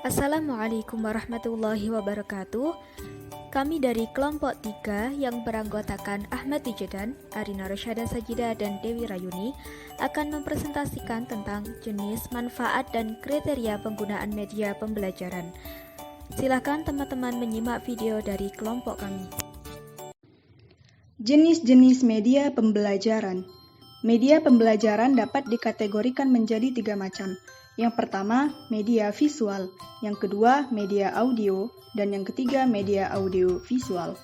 Assalamualaikum warahmatullahi wabarakatuh. Kami dari kelompok 3 yang beranggotakan Ahmad Tijadan, Arina Rosyada Sajida, dan Dewi Rayuni akan mempresentasikan tentang jenis, manfaat, dan kriteria penggunaan media pembelajaran. Silakan teman-teman menyimak video dari kelompok kami. Jenis-jenis media pembelajaran. Media pembelajaran dapat dikategorikan menjadi 3 macam. Yang pertama, media visual. Yang kedua, media audio. Dan yang ketiga, media audio visual.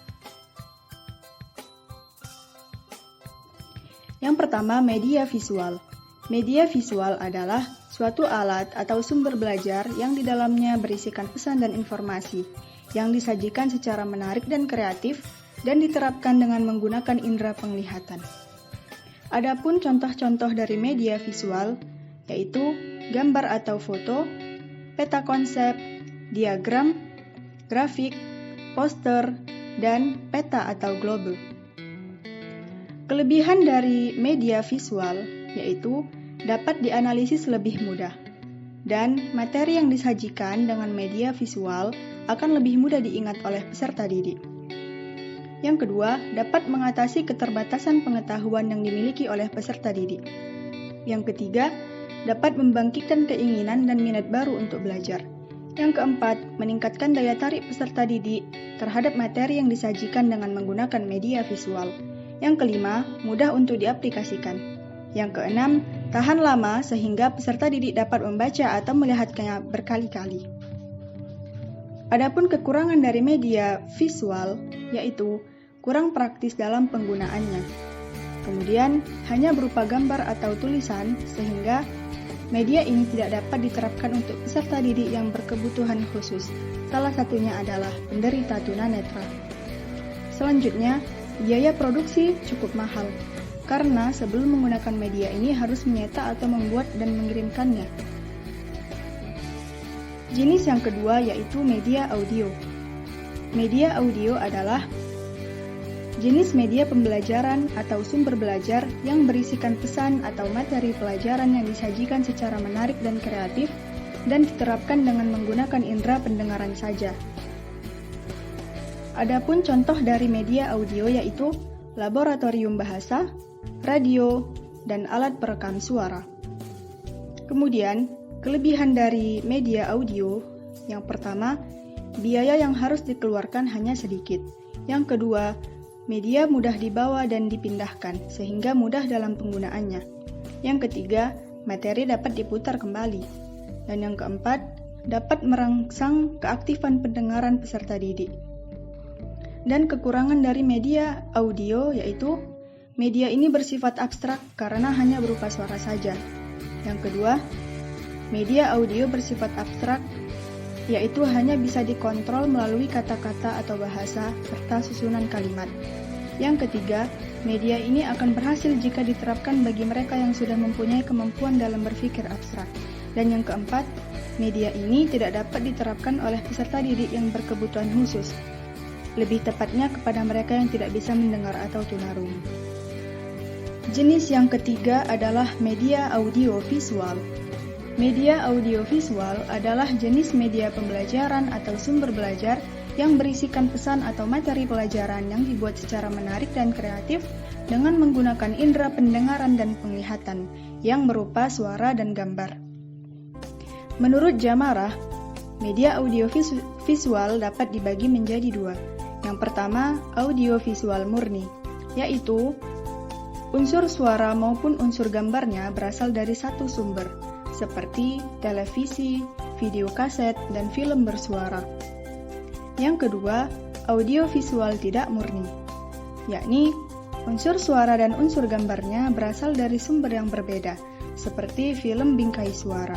Yang pertama, media visual. Media visual adalah suatu alat atau sumber belajar yang di dalamnya berisikan pesan dan informasi, yang disajikan secara menarik dan kreatif, dan diterapkan dengan menggunakan indera penglihatan. Adapun contoh-contoh dari media visual, yaitu gambar atau foto, peta konsep, diagram, grafik, poster, dan peta atau globe. Kelebihan dari media visual yaitu dapat dianalisis lebih mudah, dan materi yang disajikan dengan media visual akan lebih mudah diingat oleh peserta didik. Yang kedua, dapat mengatasi keterbatasan pengetahuan yang dimiliki oleh peserta didik. Yang ketiga, dapat membangkitkan keinginan dan minat baru untuk belajar. Yang keempat, meningkatkan daya tarik peserta didik terhadap materi yang disajikan dengan menggunakan media visual. Yang kelima, mudah untuk diaplikasikan. Yang keenam, tahan lama sehingga peserta didik dapat membaca atau melihatnya berkali-kali. Adapun kekurangan dari media visual, yaitu kurang praktis dalam penggunaannya. Kemudian, hanya berupa gambar atau tulisan sehingga media ini tidak dapat diterapkan untuk peserta didik yang berkebutuhan khusus. Salah satunya adalah penderita tunanetra. Selanjutnya, biaya produksi cukup mahal, karena sebelum menggunakan media ini harus menyetak atau membuat dan mengirimkannya. Jenis yang kedua yaitu media audio. Media audio adalah jenis media pembelajaran atau sumber belajar yang berisikan pesan atau materi pelajaran yang disajikan secara menarik dan kreatif dan diterapkan dengan menggunakan indera pendengaran saja. Adapun contoh dari media audio yaitu laboratorium bahasa, radio, dan alat perekam suara. Kemudian, kelebihan dari media audio yang pertama, biaya yang harus dikeluarkan hanya sedikit. Yang kedua, media mudah dibawa dan dipindahkan, sehingga mudah dalam penggunaannya. Yang ketiga, materi dapat diputar kembali. Dan yang keempat, dapat merangsang keaktifan pendengaran peserta didik. Dan kekurangan dari media audio yaitu, media ini bersifat abstrak karena hanya berupa suara saja. Yang kedua, media audio bersifat abstrak, yaitu hanya bisa dikontrol melalui kata-kata atau bahasa serta susunan kalimat. Yang ketiga, media ini akan berhasil jika diterapkan bagi mereka yang sudah mempunyai kemampuan dalam berpikir abstrak. Dan yang keempat, media ini tidak dapat diterapkan oleh peserta didik yang berkebutuhan khusus, lebih tepatnya kepada mereka yang tidak bisa mendengar atau tunarungu. Jenis yang ketiga adalah media audio visual. Media audiovisual adalah jenis media pembelajaran atau sumber belajar yang berisikan pesan atau materi pelajaran yang dibuat secara menarik dan kreatif dengan menggunakan indera pendengaran dan penglihatan yang berupa suara dan gambar. Menurut Jamarah, media audiovisual dapat dibagi menjadi 2. Yang pertama, audiovisual murni, yaitu unsur suara maupun unsur gambarnya berasal dari satu sumber, seperti televisi, video kaset, dan film bersuara. Yang kedua, audiovisual tidak murni, yakni unsur suara dan unsur gambarnya berasal dari sumber yang berbeda, seperti film bingkai suara.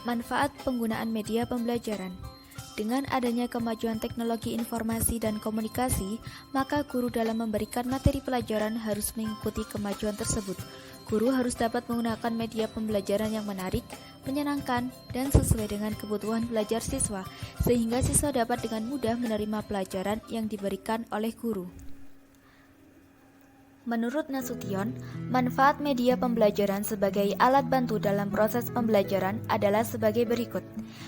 Manfaat penggunaan media pembelajaran. Dengan adanya kemajuan teknologi informasi dan komunikasi, maka guru dalam memberikan materi pelajaran harus mengikuti kemajuan tersebut. Guru harus dapat menggunakan media pembelajaran yang menarik, menyenangkan, dan sesuai dengan kebutuhan belajar siswa, sehingga siswa dapat dengan mudah menerima pelajaran yang diberikan oleh guru. Menurut Nasution, manfaat media pembelajaran sebagai alat bantu dalam proses pembelajaran adalah sebagai berikut.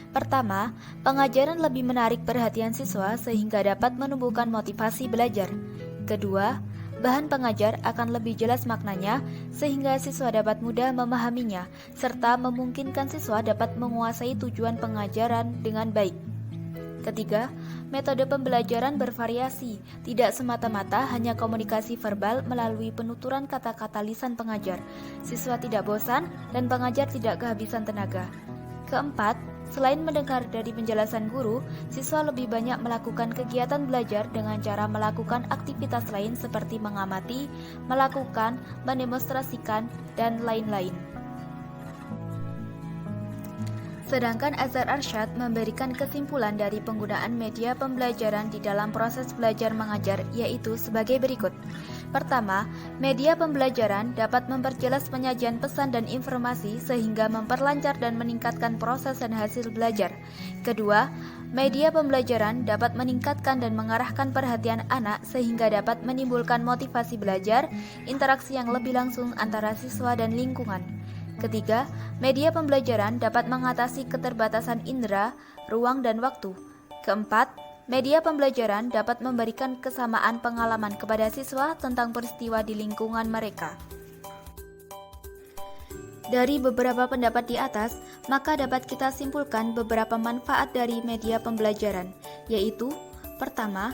Pertama, pengajaran lebih menarik perhatian siswa sehingga dapat menumbuhkan motivasi belajar. Kedua, bahan pengajar akan lebih jelas maknanya sehingga siswa dapat mudah memahaminya, serta memungkinkan siswa dapat menguasai tujuan pengajaran dengan baik. Ketiga, metode pembelajaran bervariasi, tidak semata-mata hanya komunikasi verbal melalui penuturan kata-kata lisan pengajar. Siswa tidak bosan dan pengajar tidak kehabisan tenaga. Keempat, selain mendengar dari penjelasan guru, siswa lebih banyak melakukan kegiatan belajar dengan cara melakukan aktivitas lain seperti mengamati, melakukan, mendemonstrasikan, dan lain-lain. Sedangkan Azhar Arsyad memberikan kesimpulan dari penggunaan media pembelajaran di dalam proses belajar mengajar, yaitu sebagai berikut. Pertama, media pembelajaran dapat memperjelas penyajian pesan dan informasi sehingga memperlancar dan meningkatkan proses dan hasil belajar. Kedua, media pembelajaran dapat meningkatkan dan mengarahkan perhatian anak sehingga dapat menimbulkan motivasi belajar, interaksi yang lebih langsung antara siswa dan lingkungan. Ketiga, media pembelajaran dapat mengatasi keterbatasan indera, ruang, dan waktu. Keempat, media pembelajaran dapat memberikan kesamaan pengalaman kepada siswa tentang peristiwa di lingkungan mereka. Dari beberapa pendapat di atas, maka dapat kita simpulkan beberapa manfaat dari media pembelajaran, yaitu: pertama,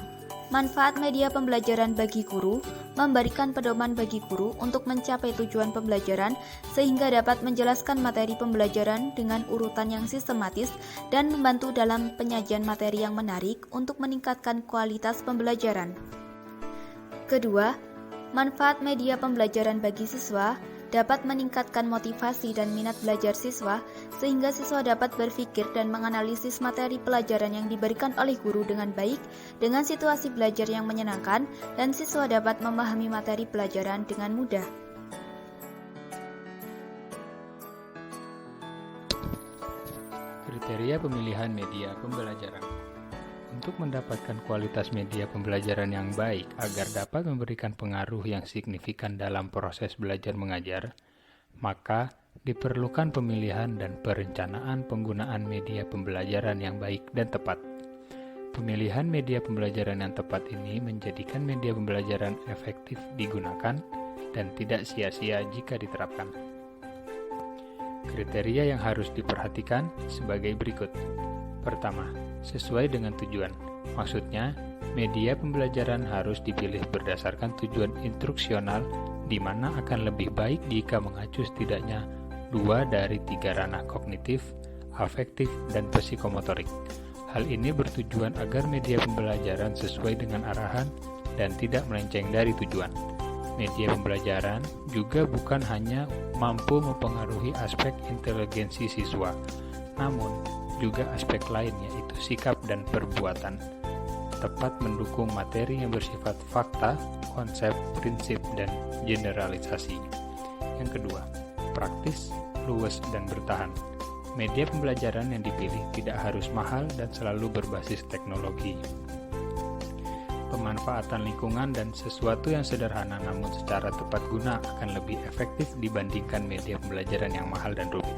manfaat media pembelajaran bagi guru, memberikan pedoman bagi guru untuk mencapai tujuan pembelajaran sehingga dapat menjelaskan materi pembelajaran dengan urutan yang sistematis dan membantu dalam penyajian materi yang menarik untuk meningkatkan kualitas pembelajaran. Kedua, manfaat media pembelajaran bagi siswa dapat meningkatkan motivasi dan minat belajar siswa, sehingga siswa dapat berpikir dan menganalisis materi pelajaran yang diberikan oleh guru dengan baik, dengan situasi belajar yang menyenangkan, dan siswa dapat memahami materi pelajaran dengan mudah. Kriteria pemilihan media pembelajaran. Untuk mendapatkan kualitas media pembelajaran yang baik agar dapat memberikan pengaruh yang signifikan dalam proses belajar mengajar, maka diperlukan pemilihan dan perencanaan penggunaan media pembelajaran yang baik dan tepat. Pemilihan media pembelajaran yang tepat ini menjadikan media pembelajaran efektif digunakan dan tidak sia-sia jika diterapkan. Kriteria yang harus diperhatikan sebagai berikut. Pertama, sesuai dengan tujuan. Maksudnya, media pembelajaran harus dipilih berdasarkan tujuan instruksional, di mana akan lebih baik jika mengacu setidaknya 2 dari 3 ranah kognitif, afektif, dan psikomotorik. Hal ini bertujuan agar media pembelajaran sesuai dengan arahan dan tidak melenceng dari tujuan. Media pembelajaran juga bukan hanya mampu mempengaruhi aspek inteligensi siswa, namun juga aspek lain, yaitu sikap dan perbuatan. Tepat mendukung materi yang bersifat fakta, konsep, prinsip, dan generalisasi. Yang kedua, praktis, luwes, dan bertahan. Media pembelajaran yang dipilih tidak harus mahal dan selalu berbasis teknologi. Pemanfaatan lingkungan dan sesuatu yang sederhana namun secara tepat guna akan lebih efektif dibandingkan media pembelajaran yang mahal dan rumit.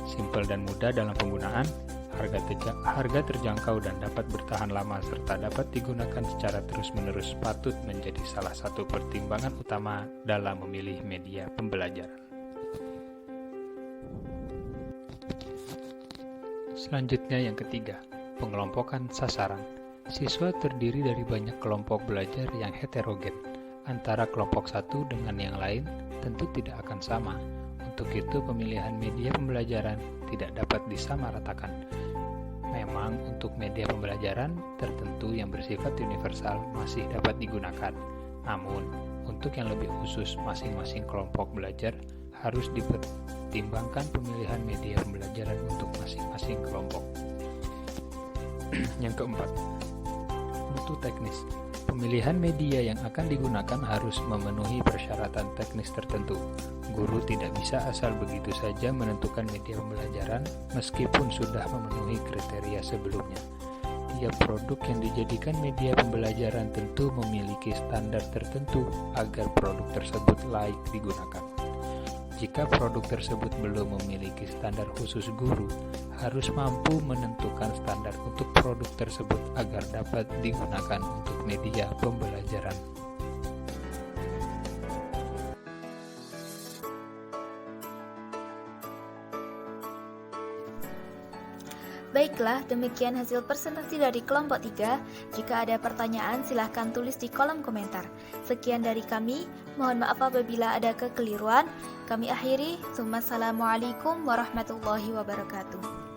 Simpel dan mudah dalam penggunaan, harga terjangkau dan dapat bertahan lama serta dapat digunakan secara terus-menerus patut menjadi salah satu pertimbangan utama dalam memilih media pembelajaran. Selanjutnya yang ketiga, pengelompokan sasaran. Siswa terdiri dari banyak kelompok belajar yang heterogen. Antara kelompok satu dengan yang lain tentu tidak akan sama. Untuk itu pemilihan media pembelajaran tidak dapat disamaratakan. Memang untuk media pembelajaran tertentu yang bersifat universal masih dapat digunakan. Namun, untuk yang lebih khusus masing-masing kelompok belajar harus dipertimbangkan pemilihan media pembelajaran untuk masing-masing kelompok. Yang keempat, mutu teknis. Pemilihan media yang akan digunakan harus memenuhi persyaratan teknis tertentu. Guru tidak bisa asal begitu saja menentukan media pembelajaran meskipun sudah memenuhi kriteria sebelumnya. Tiap produk yang dijadikan media pembelajaran tentu memiliki standar tertentu agar produk tersebut layak digunakan. Jika produk tersebut belum memiliki standar khusus, guru harus mampu menentukan standar untuk produk tersebut agar dapat digunakan untuk media pembelajaran. Baiklah, demikian hasil presentasi dari kelompok 3. Jika ada pertanyaan, silahkan tulis di kolom komentar. Sekian dari kami, mohon maaf apabila ada kekeliruan. Kami akhiri, Assalamualaikum warahmatullahi wabarakatuh.